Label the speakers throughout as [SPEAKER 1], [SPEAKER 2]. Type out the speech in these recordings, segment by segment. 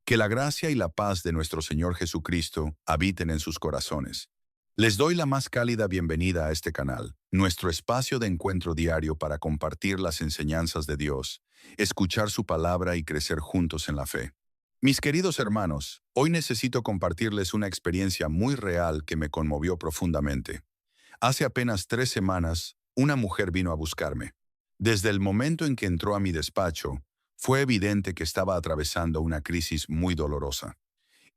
[SPEAKER 1] Que la gracia y la paz de nuestro Señor Jesucristo habiten en sus corazones. Les doy la más cálida bienvenida a este canal, nuestro espacio de encuentro diario para compartir las enseñanzas de Dios, escuchar su palabra y crecer juntos en la fe. Mis queridos hermanos, hoy necesito compartirles una experiencia muy real que me conmovió profundamente. Hace apenas 3 semanas, una mujer vino a buscarme. Desde el momento en que entró a mi despacho, fue evidente que estaba atravesando una crisis muy dolorosa.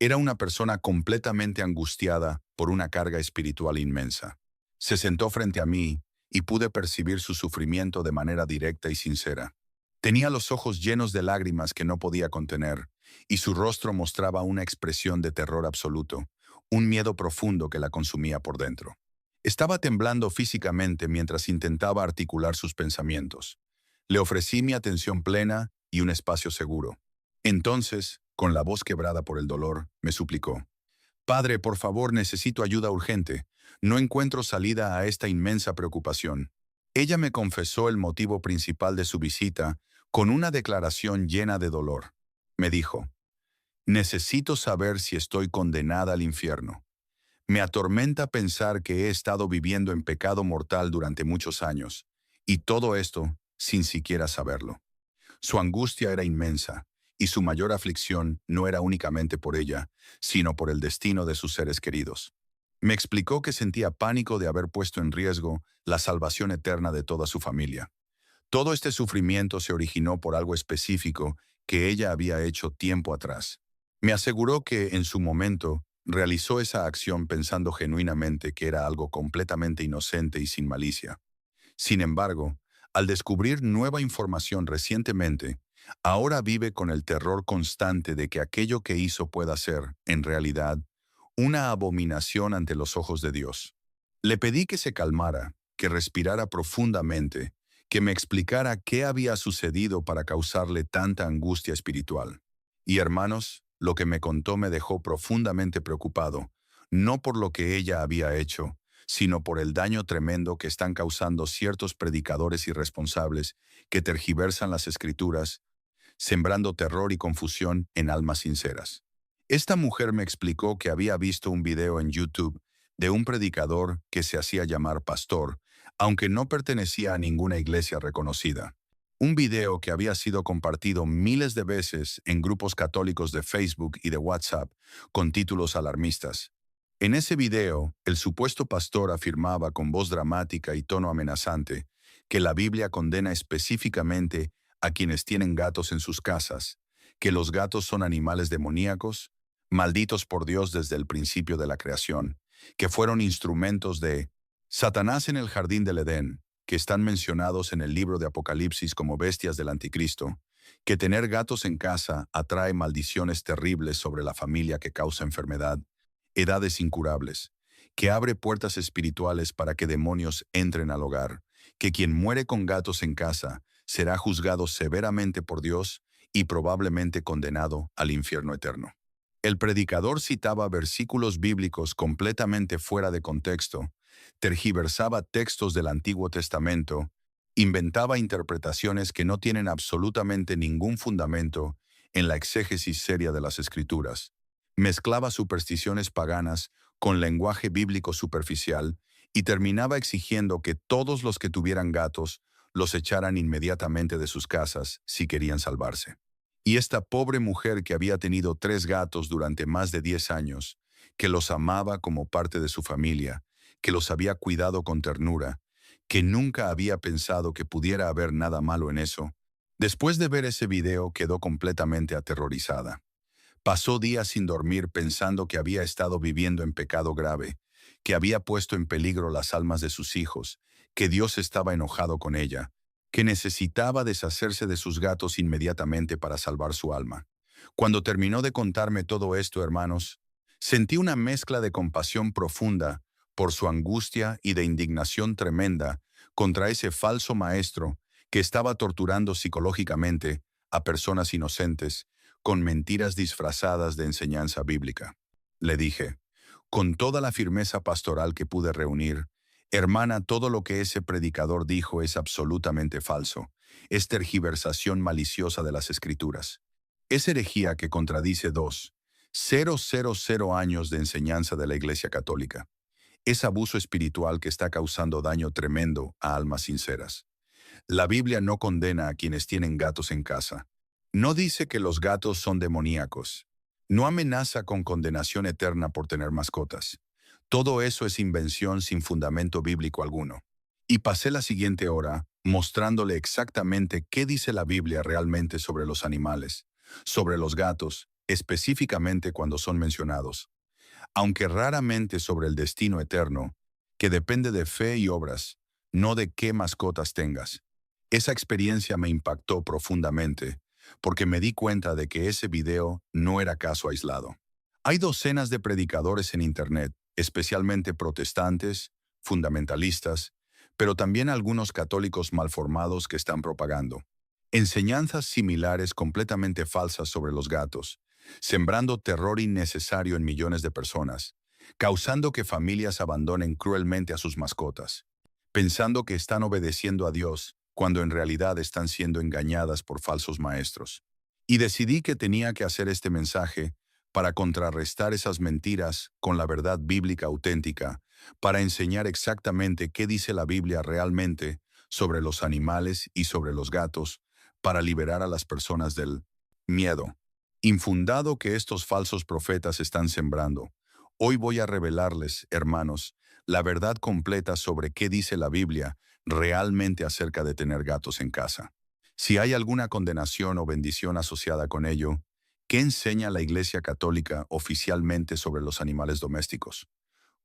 [SPEAKER 1] Era una persona completamente angustiada por una carga espiritual inmensa. Se sentó frente a mí y pude percibir su sufrimiento de manera directa y sincera. Tenía los ojos llenos de lágrimas que no podía contener, y su rostro mostraba una expresión de terror absoluto, un miedo profundo que la consumía por dentro. Estaba temblando físicamente mientras intentaba articular sus pensamientos. Le ofrecí mi atención plena y un espacio seguro. Entonces, con la voz quebrada por el dolor, me suplicó: «Padre, por favor, necesito ayuda urgente. No encuentro salida a esta inmensa preocupación». Ella me confesó el motivo principal de su visita con una declaración llena de dolor. Me dijo: «Necesito saber si estoy condenada al infierno. Me atormenta pensar que he estado viviendo en pecado mortal durante muchos años, y todo esto sin siquiera saberlo». Su angustia era inmensa, y su mayor aflicción no era únicamente por ella, sino por el destino de sus seres queridos. Me explicó que sentía pánico de haber puesto en riesgo la salvación eterna de toda su familia. Todo este sufrimiento se originó por algo específico que ella había hecho tiempo atrás. Me aseguró que, en su momento, realizó esa acción pensando genuinamente que era algo completamente inocente y sin malicia. Sin embargo, al descubrir nueva información recientemente, ahora vive con el terror constante de que aquello que hizo pueda ser, en realidad, una abominación ante los ojos de Dios. Le pedí que se calmara, que respirara profundamente, que me explicara qué había sucedido para causarle tanta angustia espiritual. Y hermanos, lo que me contó me dejó profundamente preocupado, no por lo que ella había hecho, sino por el daño tremendo que están causando ciertos predicadores irresponsables que tergiversan las Escrituras, sembrando terror y confusión en almas sinceras. Esta mujer me explicó que había visto un video en YouTube de un predicador que se hacía llamar pastor, aunque no pertenecía a ninguna iglesia reconocida. Un video que había sido compartido miles de veces en grupos católicos de Facebook y de WhatsApp con títulos alarmistas. En ese video, el supuesto pastor afirmaba con voz dramática y tono amenazante que la Biblia condena específicamente a quienes tienen gatos en sus casas, que los gatos son animales demoníacos, malditos por Dios desde el principio de la creación, que fueron instrumentos de Satanás en el jardín del Edén, que están mencionados en el libro de Apocalipsis como bestias del anticristo, que tener gatos en casa atrae maldiciones terribles sobre la familia que causa enfermedad, edades incurables, que abre puertas espirituales para que demonios entren al hogar, que quien muere con gatos en casa será juzgado severamente por Dios y probablemente condenado al infierno eterno. El predicador citaba versículos bíblicos completamente fuera de contexto, tergiversaba textos del Antiguo Testamento, inventaba interpretaciones que no tienen absolutamente ningún fundamento en la exégesis seria de las Escrituras, mezclaba supersticiones paganas con lenguaje bíblico superficial y terminaba exigiendo que todos los que tuvieran gatos los echaran inmediatamente de sus casas si querían salvarse. Y esta pobre mujer que había tenido 3 gatos durante más de 10 años, que los amaba como parte de su familia, que los había cuidado con ternura, que nunca había pensado que pudiera haber nada malo en eso, después de ver ese video quedó completamente aterrorizada. Pasó días sin dormir pensando que había estado viviendo en pecado grave, que había puesto en peligro las almas de sus hijos, que Dios estaba enojado con ella, que necesitaba deshacerse de sus gatos inmediatamente para salvar su alma. Cuando terminó de contarme todo esto, hermanos, sentí una mezcla de compasión profunda por su angustia y de indignación tremenda contra ese falso maestro que estaba torturando psicológicamente a personas inocentes con mentiras disfrazadas de enseñanza bíblica. Le dije, con toda la firmeza pastoral que pude reunir: «Hermana, todo lo que ese predicador dijo es absolutamente falso. Es tergiversación maliciosa de las Escrituras. Es herejía que contradice 2.000 años de enseñanza de la Iglesia Católica. Es abuso espiritual que está causando daño tremendo a almas sinceras. La Biblia no condena a quienes tienen gatos en casa. No dice que los gatos son demoníacos. No amenaza con condenación eterna por tener mascotas. Todo eso es invención sin fundamento bíblico alguno. Y pasé la siguiente hora mostrándole exactamente qué dice la Biblia realmente sobre los animales, sobre los gatos, específicamente cuando son mencionados, aunque raramente sobre el destino eterno, que depende de fe y obras, no de qué mascotas tengas. Esa experiencia me impactó profundamente, porque me di cuenta de que ese video no era caso aislado. Hay docenas de predicadores en Internet, especialmente protestantes, fundamentalistas, pero también algunos católicos malformados que están propagando enseñanzas similares completamente falsas sobre los gatos, sembrando terror innecesario en millones de personas, causando que familias abandonen cruelmente a sus mascotas, pensando que están obedeciendo a Dios cuando en realidad están siendo engañadas por falsos maestros. Y decidí que tenía que hacer este mensaje para contrarrestar esas mentiras con la verdad bíblica auténtica, para enseñar exactamente qué dice la Biblia realmente sobre los animales y sobre los gatos, para liberar a las personas del miedo infundado que estos falsos profetas están sembrando. Hoy voy a revelarles, hermanos, la verdad completa sobre qué dice la Biblia realmente acerca de tener gatos en casa. Si hay alguna condenación o bendición asociada con ello, ¿qué enseña la Iglesia Católica oficialmente sobre los animales domésticos?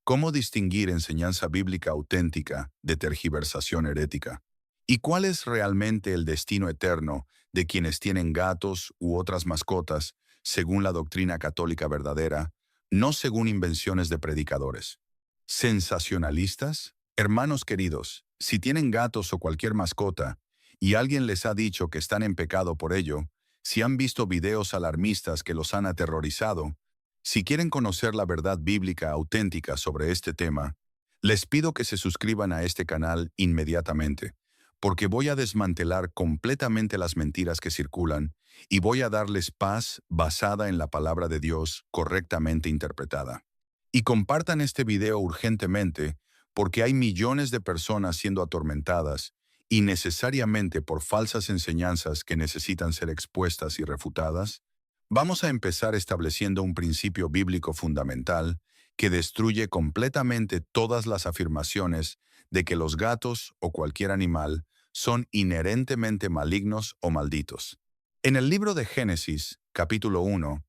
[SPEAKER 1] ¿Cómo distinguir enseñanza bíblica auténtica de tergiversación herética? ¿Y cuál es realmente el destino eterno de quienes tienen gatos u otras mascotas según la doctrina católica verdadera, no según invenciones de predicadores? ¿Sensacionalistas? Hermanos queridos, si tienen gatos o cualquier mascota y alguien les ha dicho que están en pecado por ello, si han visto videos alarmistas que los han aterrorizado, si quieren conocer la verdad bíblica auténtica sobre este tema, les pido que se suscriban a este canal inmediatamente, porque voy a desmantelar completamente las mentiras que circulan y voy a darles paz basada en la palabra de Dios correctamente interpretada. Y compartan este video urgentemente, porque hay millones de personas siendo atormentadas innecesariamente por falsas enseñanzas que necesitan ser expuestas y refutadas. Vamos a empezar estableciendo un principio bíblico fundamental que destruye completamente todas las afirmaciones de que los gatos o cualquier animal son inherentemente malignos o malditos. En el libro de Génesis, capítulo 1,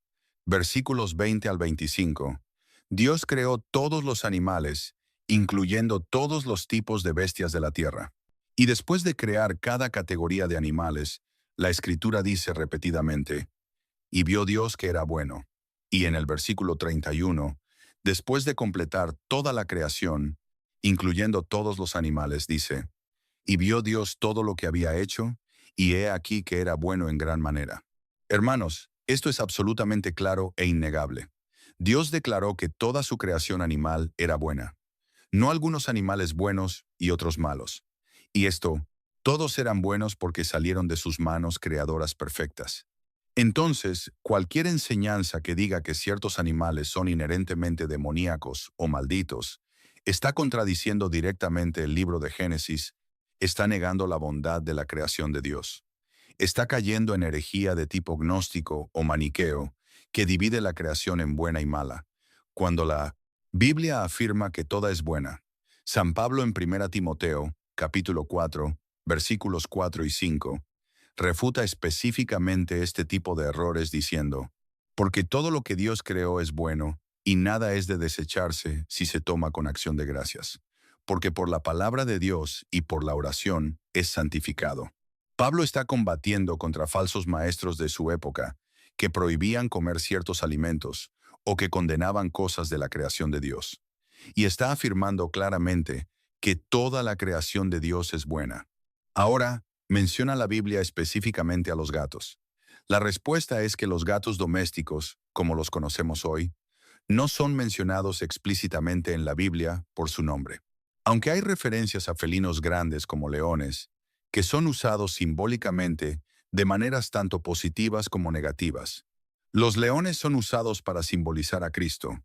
[SPEAKER 1] versículos 20 al 25, Dios creó todos los animales, incluyendo todos los tipos de bestias de la tierra. Y después de crear cada categoría de animales, la Escritura dice repetidamente, y vio Dios que era bueno. Y en el versículo 31, después de completar toda la creación, incluyendo todos los animales, dice, y vio Dios todo lo que había hecho, y he aquí que era bueno en gran manera. Hermanos, esto es absolutamente claro e innegable. Dios declaró que toda su creación animal era buena. No algunos animales buenos y otros malos. Y esto, todos eran buenos porque salieron de sus manos creadoras perfectas. Entonces, cualquier enseñanza que diga que ciertos animales son inherentemente demoníacos o malditos, está contradiciendo directamente el libro de Génesis, está negando la bondad de la creación de Dios. Está cayendo en herejía de tipo gnóstico o maniqueo, que divide la creación en buena y mala, cuando la Biblia afirma que toda es buena. San Pablo en 1 Timoteo, capítulo 4, versículos 4 y 5, refuta específicamente este tipo de errores diciendo, porque todo lo que Dios creó es bueno, y nada es de desecharse si se toma con acción de gracias, porque por la palabra de Dios y por la oración es santificado. Pablo está combatiendo contra falsos maestros de su época que prohibían comer ciertos alimentos o que condenaban cosas de la creación de Dios. Y está afirmando claramente que toda la creación de Dios es buena. Ahora, menciona la Biblia específicamente a los gatos. La respuesta es que los gatos domésticos, como los conocemos hoy, no son mencionados explícitamente en la Biblia por su nombre. Aunque hay referencias a felinos grandes como leones, que son usados simbólicamente de maneras tanto positivas como negativas. Los leones son usados para simbolizar a Cristo.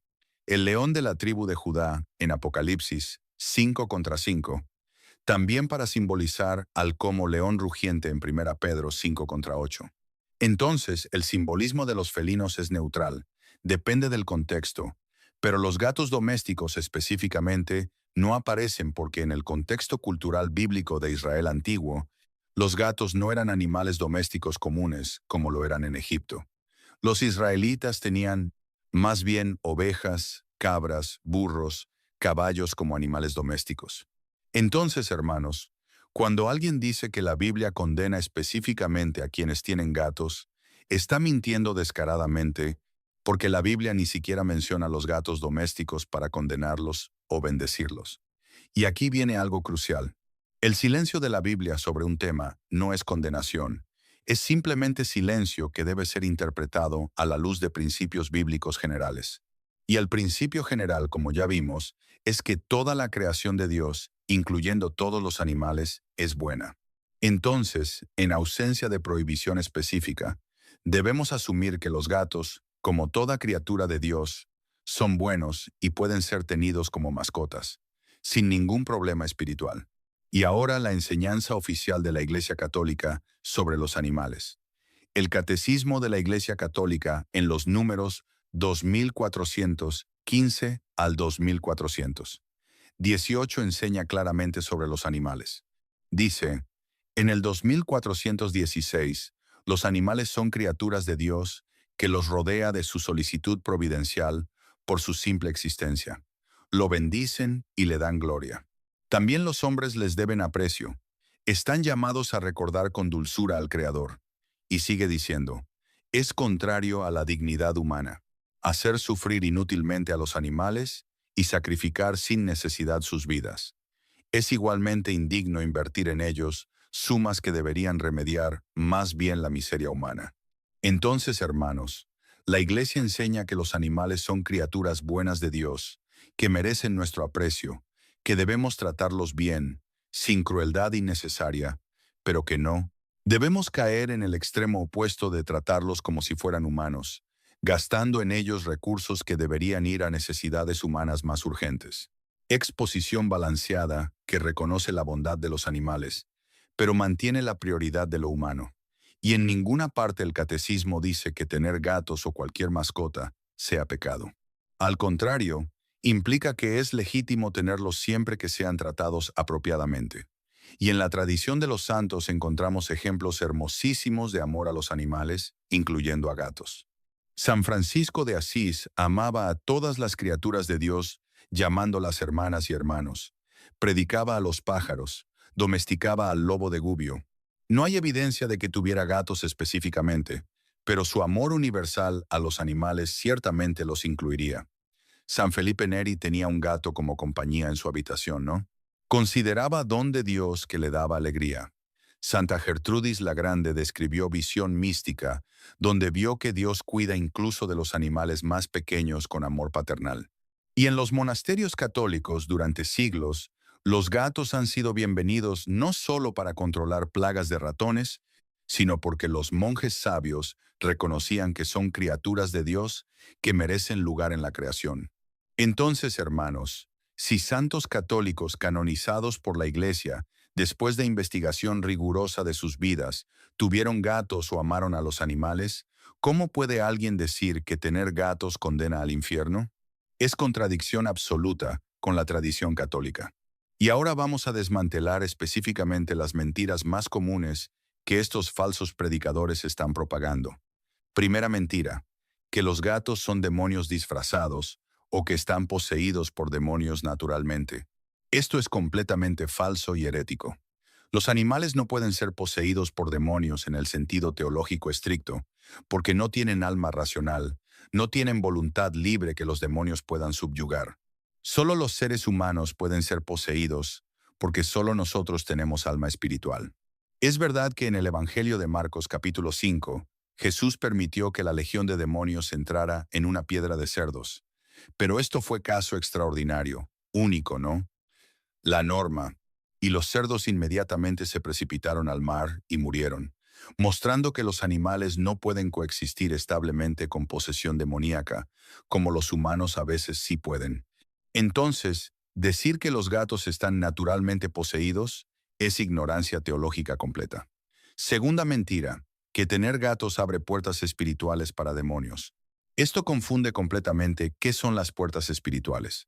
[SPEAKER 1] El león de la tribu de Judá, en Apocalipsis 5:5, también para simbolizar al como león rugiente en 1 Pedro 5:8. Entonces, el simbolismo de los felinos es neutral, depende del contexto, pero los gatos domésticos específicamente no aparecen porque en el contexto cultural bíblico de Israel antiguo, los gatos no eran animales domésticos comunes como lo eran en Egipto. Los israelitas tenían más bien ovejas, cabras, burros, caballos como animales domésticos. Entonces, hermanos, cuando alguien dice que la Biblia condena específicamente a quienes tienen gatos, está mintiendo descaradamente porque la Biblia ni siquiera menciona a los gatos domésticos para condenarlos o bendecirlos. Y aquí viene algo crucial. El silencio de la Biblia sobre un tema no es condenación, es simplemente silencio que debe ser interpretado a la luz de principios bíblicos generales. Y el principio general, como ya vimos, es que toda la creación de Dios, incluyendo todos los animales, es buena. Entonces, en ausencia de prohibición específica, debemos asumir que los gatos, como toda criatura de Dios, son buenos y pueden ser tenidos como mascotas, sin ningún problema espiritual. Y ahora la enseñanza oficial de la Iglesia Católica sobre los animales. El Catecismo de la Iglesia Católica en los números 2415 al 2418 enseña claramente sobre los animales. Dice, en el 2416, los animales son criaturas de Dios que los rodea de su solicitud providencial por su simple existencia. Lo bendicen y le dan gloria. También los hombres les deben aprecio. Están llamados a recordar con dulzura al Creador. Y sigue diciendo, es contrario a la dignidad humana, hacer sufrir inútilmente a los animales y sacrificar sin necesidad sus vidas. Es igualmente indigno invertir en ellos sumas que deberían remediar más bien la miseria humana. Entonces, hermanos, la Iglesia enseña que los animales son criaturas buenas de Dios, que merecen nuestro aprecio, que debemos tratarlos bien, sin crueldad innecesaria, pero que no debemos caer en el extremo opuesto de tratarlos como si fueran humanos, gastando en ellos recursos que deberían ir a necesidades humanas más urgentes. Exposición balanceada que reconoce la bondad de los animales, pero mantiene la prioridad de lo humano. Y en ninguna parte el catecismo dice que tener gatos o cualquier mascota sea pecado. Al contrario, implica que es legítimo tenerlos siempre que sean tratados apropiadamente. Y en la tradición de los santos encontramos ejemplos hermosísimos de amor a los animales, incluyendo a gatos. San Francisco de Asís amaba a todas las criaturas de Dios, llamándolas hermanas y hermanos. Predicaba a los pájaros, domesticaba al lobo de Gubbio. No hay evidencia de que tuviera gatos específicamente, pero su amor universal a los animales ciertamente los incluiría. San Felipe Neri tenía un gato como compañía en su habitación, ¿no? Consideraba don de Dios que le daba alegría. Santa Gertrudis la Grande describió visión mística, donde vio que Dios cuida incluso de los animales más pequeños con amor paternal. Y en los monasterios católicos durante siglos, los gatos han sido bienvenidos no solo para controlar plagas de ratones, sino porque los monjes sabios reconocían que son criaturas de Dios que merecen lugar en la creación. Entonces, hermanos, si santos católicos canonizados por la Iglesia, después de investigación rigurosa de sus vidas, tuvieron gatos o amaron a los animales, ¿cómo puede alguien decir que tener gatos condena al infierno? Es contradicción absoluta con la tradición católica. Y ahora vamos a desmantelar específicamente las mentiras más comunes que estos falsos predicadores están propagando. Primera mentira, que los gatos son demonios disfrazados o que están poseídos por demonios naturalmente. Esto es completamente falso y herético. Los animales no pueden ser poseídos por demonios en el sentido teológico estricto, porque no tienen alma racional, no tienen voluntad libre que los demonios puedan subyugar. Solo los seres humanos pueden ser poseídos, porque solo nosotros tenemos alma espiritual. Es verdad que en el Evangelio de Marcos capítulo 5, Jesús permitió que la legión de demonios entrara en una piedra de cerdos. Pero esto fue caso extraordinario, único, ¿no? La norma, y los cerdos inmediatamente se precipitaron al mar y murieron, mostrando que los animales no pueden coexistir establemente con posesión demoníaca, como los humanos a veces sí pueden. Entonces, decir que los gatos están naturalmente poseídos es ignorancia teológica completa. Segunda mentira, que tener gatos abre puertas espirituales para demonios. Esto confunde completamente qué son las puertas espirituales.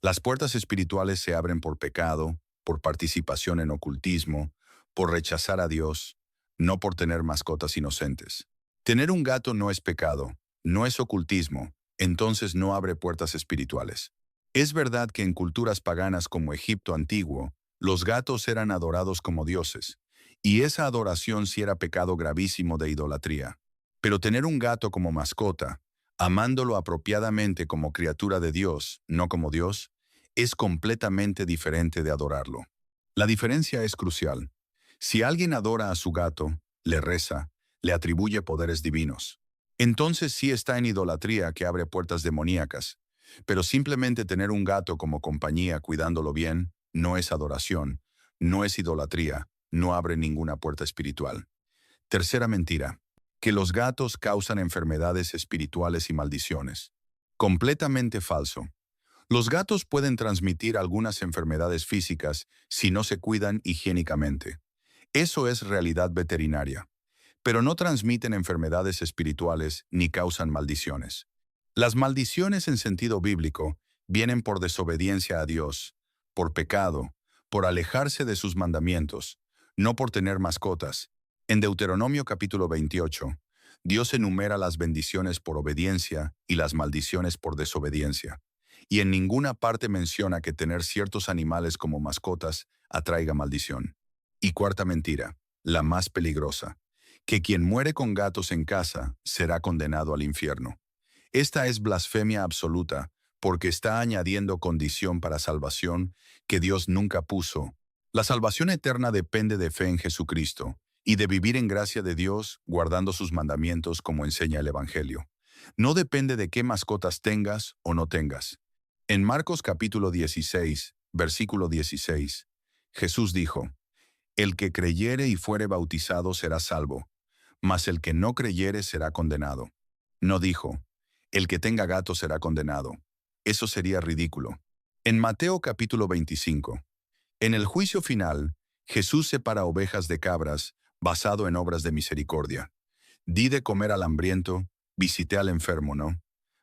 [SPEAKER 1] Las puertas espirituales se abren por pecado, por participación en ocultismo, por rechazar a Dios, no por tener mascotas inocentes. Tener un gato no es pecado, no es ocultismo, entonces no abre puertas espirituales. Es verdad que en culturas paganas como Egipto antiguo, los gatos eran adorados como dioses, y esa adoración sí era pecado gravísimo de idolatría. Pero tener un gato como mascota, amándolo apropiadamente como criatura de Dios, no como Dios, es completamente diferente de adorarlo. La diferencia es crucial. Si alguien adora a su gato, le reza, le atribuye poderes divinos, entonces sí está en idolatría que abre puertas demoníacas. Pero simplemente tener un gato como compañía cuidándolo bien no es adoración, no es idolatría, no abre ninguna puerta espiritual. Tercera mentira, que los gatos causan enfermedades espirituales y maldiciones. Completamente falso. Los gatos pueden transmitir algunas enfermedades físicas si no se cuidan higiénicamente. Eso es realidad veterinaria. Pero no transmiten enfermedades espirituales ni causan maldiciones. Las maldiciones en sentido bíblico vienen por desobediencia a Dios, por pecado, por alejarse de sus mandamientos, no por tener mascotas. En Deuteronomio capítulo 28, Dios enumera las bendiciones por obediencia y las maldiciones por desobediencia. Y en ninguna parte menciona que tener ciertos animales como mascotas atraiga maldición. Y cuarta mentira, la más peligrosa, que quien muere con gatos en casa será condenado al infierno. Esta es blasfemia absoluta, porque está añadiendo condición para salvación que Dios nunca puso. La salvación eterna depende de fe en Jesucristo y de vivir en gracia de Dios guardando sus mandamientos como enseña el Evangelio. No depende de qué mascotas tengas o no tengas. En Marcos capítulo 16, versículo 16, Jesús dijo, «El que creyere y fuere bautizado será salvo, mas el que no creyere será condenado». No dijo, «El que tenga gato será condenado». Eso sería ridículo. En Mateo capítulo 25, en el juicio final, Jesús separa ovejas de cabras basado en obras de misericordia. Di de comer al hambriento, visité al enfermo, ¿no?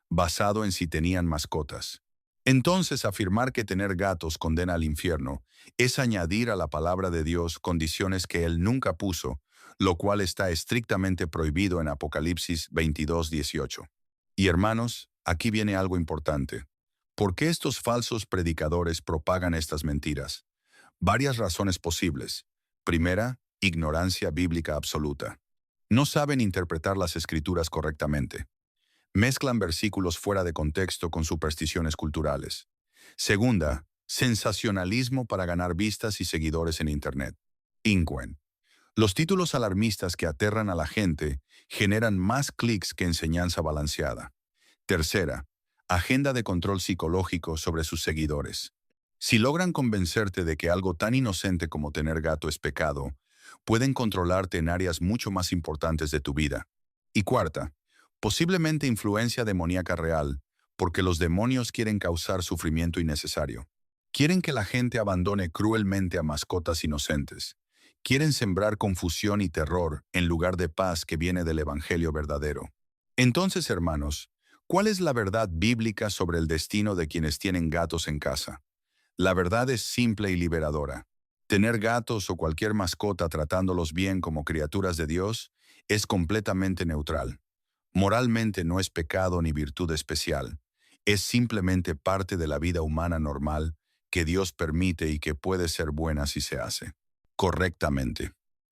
[SPEAKER 1] Basado en si tenían mascotas. Entonces, afirmar que tener gatos condena al infierno es añadir a la palabra de Dios condiciones que Él nunca puso, lo cual está estrictamente prohibido en Apocalipsis 22:18. Y hermanos, aquí viene algo importante. ¿Por qué estos falsos predicadores propagan estas mentiras? Varias razones posibles. Primera, ignorancia bíblica absoluta. No saben interpretar las escrituras correctamente. Mezclan versículos fuera de contexto con supersticiones culturales. Segunda, sensacionalismo para ganar vistas y seguidores en Internet. Inquen. Los títulos alarmistas que aterran a la gente generan más clics que enseñanza balanceada. Tercera, agenda de control psicológico sobre sus seguidores. Si logran convencerte de que algo tan inocente como tener gato es pecado, pueden controlarte en áreas mucho más importantes de tu vida. Y cuarta, posiblemente influencia demoníaca real, porque los demonios quieren causar sufrimiento innecesario. Quieren que la gente abandone cruelmente a mascotas inocentes. Quieren sembrar confusión y terror en lugar de paz que viene del Evangelio verdadero. Entonces, hermanos, ¿cuál es la verdad bíblica sobre el destino de quienes tienen gatos en casa? La verdad es simple y liberadora. Tener gatos o cualquier mascota tratándolos bien como criaturas de Dios es completamente neutral. Moralmente no es pecado ni virtud especial. Es simplemente parte de la vida humana normal que Dios permite y que puede ser buena si se hace correctamente.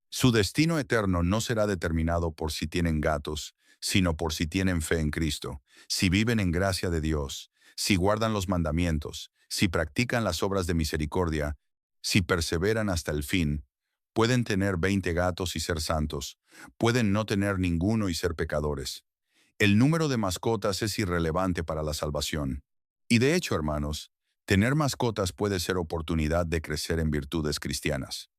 [SPEAKER 1] Su destino eterno no será determinado por si tienen gatos, sino por si tienen fe en Cristo, si viven en gracia de Dios, si guardan los mandamientos, si practican las obras de misericordia, si perseveran hasta el fin. Pueden tener 20 gatos y ser santos, pueden no tener ninguno y ser pecadores. El número de mascotas es irrelevante para la salvación. Y de hecho, hermanos, tener mascotas puede ser oportunidad de crecer en virtudes cristianas.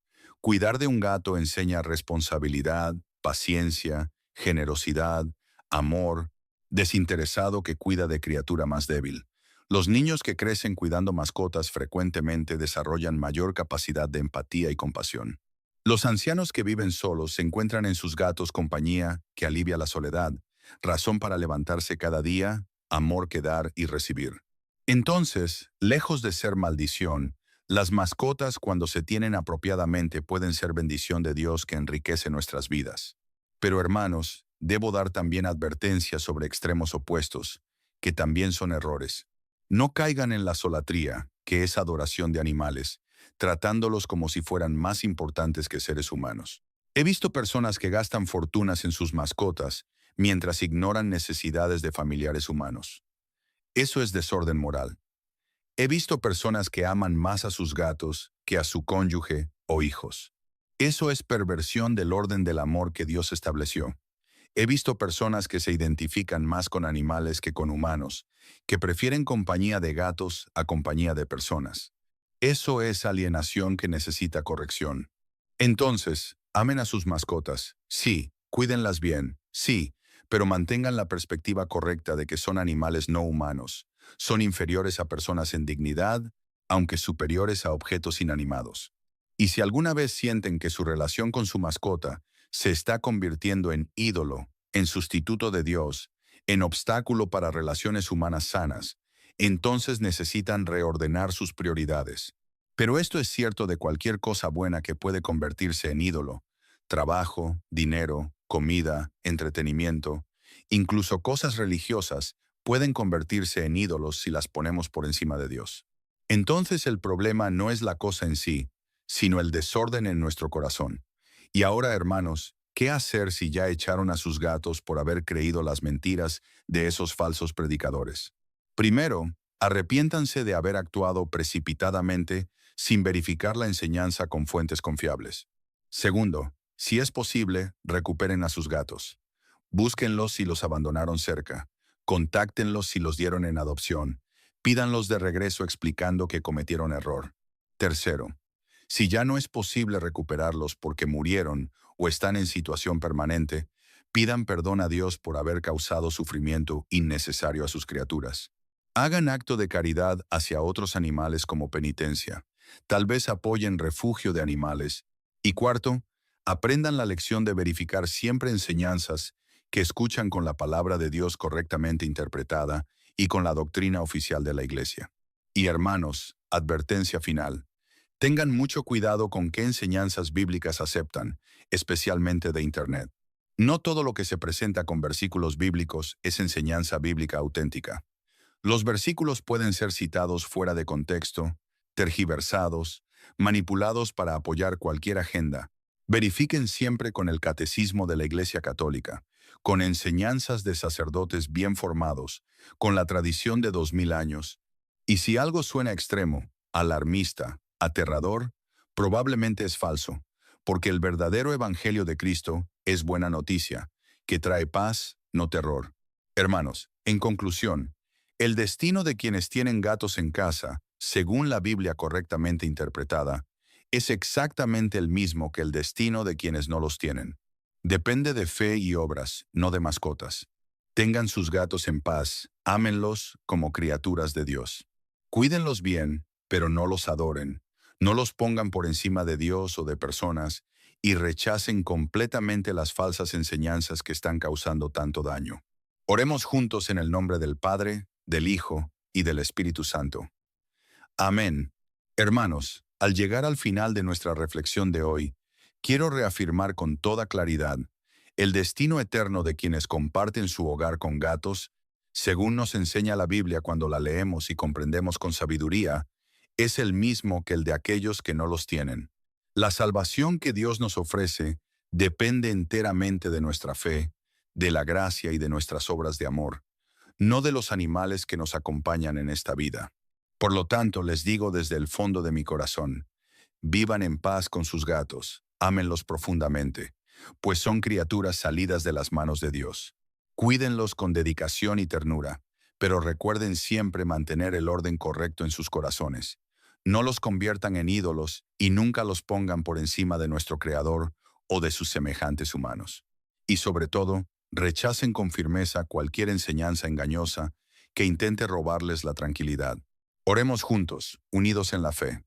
[SPEAKER 1] Cuidar de un gato enseña responsabilidad, paciencia, generosidad, amor, desinteresado que cuida de criatura más débil. Los niños que crecen cuidando mascotas frecuentemente desarrollan mayor capacidad de empatía y compasión. Los ancianos que viven solos se encuentran en sus gatos compañía que alivia la soledad, razón para levantarse cada día, amor que dar y recibir. Entonces, lejos de ser maldición, las mascotas cuando se tienen apropiadamente pueden ser bendición de Dios que enriquece nuestras vidas. Pero hermanos, debo dar también advertencias sobre extremos opuestos, que también son errores. No caigan en la solatría, que es adoración de animales, tratándolos como si fueran más importantes que seres humanos. He visto personas que gastan fortunas en sus mascotas, mientras ignoran necesidades de familiares humanos. Eso es desorden moral. He visto personas que aman más a sus gatos que a su cónyuge o hijos. Eso es perversión del orden del amor que Dios estableció. He visto personas que se identifican más con animales que con humanos, que prefieren compañía de gatos a compañía de personas. Eso es alienación que necesita corrección. Entonces, amen a sus mascotas, sí, cuídenlas bien, sí, pero mantengan la perspectiva correcta de que son animales no humanos, son inferiores a personas en dignidad, aunque superiores a objetos inanimados. Y si alguna vez sienten que su relación con su mascota se está convirtiendo en ídolo, en sustituto de Dios, en obstáculo para relaciones humanas sanas, entonces necesitan reordenar sus prioridades. Pero esto es cierto de cualquier cosa buena que puede convertirse en ídolo: trabajo, dinero, comida, entretenimiento, incluso cosas religiosas pueden convertirse en ídolos si las ponemos por encima de Dios. Entonces el problema no es la cosa en sí, sino el desorden en nuestro corazón. Y ahora, hermanos, ¿qué hacer si ya echaron a sus gatos por haber creído las mentiras de esos falsos predicadores? Primero, arrepiéntanse de haber actuado precipitadamente sin verificar la enseñanza con fuentes confiables. Segundo, si es posible, recuperen a sus gatos. Búsquenlos si los abandonaron cerca. Contáctenlos si los dieron en adopción. Pídanlos de regreso explicando que cometieron error. Tercero, si ya no es posible recuperarlos porque murieron o están en situación permanente, pidan perdón a Dios por haber causado sufrimiento innecesario a sus criaturas. Hagan acto de caridad hacia otros animales como penitencia. Tal vez apoyen refugio de animales. Y cuarto, aprendan la lección de verificar siempre enseñanzas que escuchan con la palabra de Dios correctamente interpretada y con la doctrina oficial de la Iglesia. Y hermanos, advertencia final. Tengan mucho cuidado con qué enseñanzas bíblicas aceptan, especialmente de Internet. No todo lo que se presenta con versículos bíblicos es enseñanza bíblica auténtica. Los versículos pueden ser citados fuera de contexto, tergiversados, manipulados para apoyar cualquier agenda. Verifiquen siempre con el Catecismo de la Iglesia Católica, con enseñanzas de sacerdotes bien formados, con la tradición de 2000 años. Y si algo suena extremo, alarmista, aterrador, probablemente es falso, porque el verdadero Evangelio de Cristo es buena noticia, que trae paz, no terror. Hermanos, en conclusión, el destino de quienes tienen gatos en casa, según la Biblia correctamente interpretada, es exactamente el mismo que el destino de quienes no los tienen. Depende de fe y obras, no de mascotas. Tengan sus gatos en paz, ámenlos como criaturas de Dios. Cuídenlos bien, pero no los adoren. No los pongan por encima de Dios o de personas y rechacen completamente las falsas enseñanzas que están causando tanto daño. Oremos juntos en el nombre del Padre, del Hijo y del Espíritu Santo. Amén. Hermanos, al llegar al final de nuestra reflexión de hoy, quiero reafirmar con toda claridad el destino eterno de quienes comparten su hogar con gatos, según nos enseña la Biblia cuando la leemos y comprendemos con sabiduría, es el mismo que el de aquellos que no los tienen. La salvación que Dios nos ofrece depende enteramente de nuestra fe, de la gracia y de nuestras obras de amor, no de los animales que nos acompañan en esta vida. Por lo tanto, les digo desde el fondo de mi corazón, vivan en paz con sus gatos, ámenlos profundamente, pues son criaturas salidas de las manos de Dios. Cuídenlos con dedicación y ternura, pero recuerden siempre mantener el orden correcto en sus corazones. No los conviertan en ídolos y nunca los pongan por encima de nuestro Creador o de sus semejantes humanos. Y sobre todo, rechacen con firmeza cualquier enseñanza engañosa que intente robarles la tranquilidad. Oremos juntos, unidos en la fe.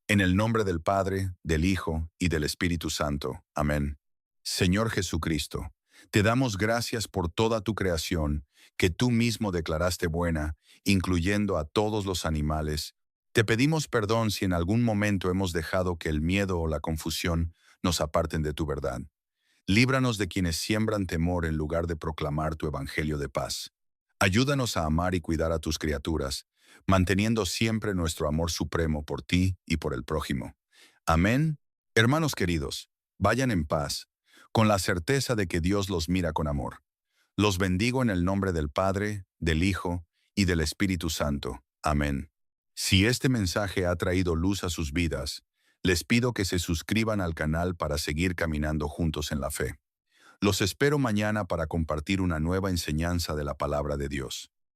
[SPEAKER 1] En el nombre del Padre, del Hijo y del Espíritu Santo. Amén. Señor Jesucristo, te damos gracias por toda tu creación, que tú mismo declaraste buena, incluyendo a todos los animales. Te pedimos perdón si en algún momento hemos dejado que el miedo o la confusión nos aparten de tu verdad. Líbranos de quienes siembran temor en lugar de proclamar tu evangelio de paz. Ayúdanos a amar y cuidar a tus criaturas, manteniendo siempre nuestro amor supremo por ti y por el prójimo. Amén. Hermanos queridos, vayan en paz, con la certeza de que Dios los mira con amor. Los bendigo en el nombre del Padre, del Hijo y del Espíritu Santo. Amén. Si este mensaje ha traído luz a sus vidas, les pido que se suscriban al canal para seguir caminando juntos en la fe. Los espero mañana para compartir una nueva enseñanza de la palabra de Dios.